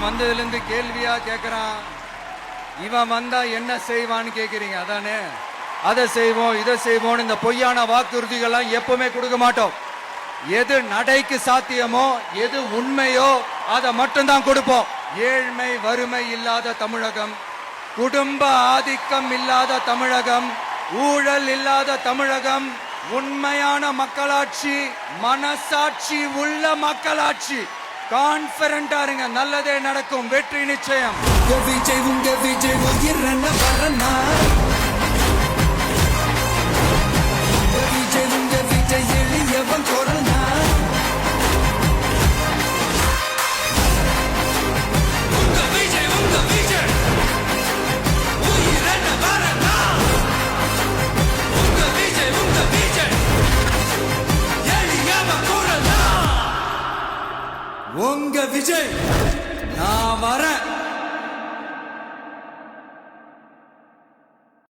வந்ததுல இருந்து கேள்வியா கேக்குறான். இவன் வந்தா என்ன செய்வான்னு கேக்குறீங்க அதானே? அதை செய்வோம் இதை செய்வோம் இந்த பொய்யான வாக்குறுதிகள்லாம் எப்பவுமே கொடுக்க மாட்டோம். எது நடைக்கு சாத்தியமோ எது உண்மையோ அதை மட்டும்தான் கொடுப்போம். ஏழ்மை வறுமை இல்லாத தமிழகம், குடும்ப ஆதிக்கம் இல்லாத தமிழகம், ஊழல் இல்லாத தமிழகம், உண்மையான மக்களாட்சி, மனசாட்சி உள்ள மக்களாட்சி. கான்பிடண்டா இருங்க, நல்லதே நடக்கும், வெற்றி நிச்சயம். விஜய் உங்க விஜய் உயிரன வரனா, விஜய் உங்க விஜய் எளியவன் கொரனா, உங்க விஜய் உயிரன வரனா, உங்க விஜய் எளியவன் கொரனா, உங்க விஜய்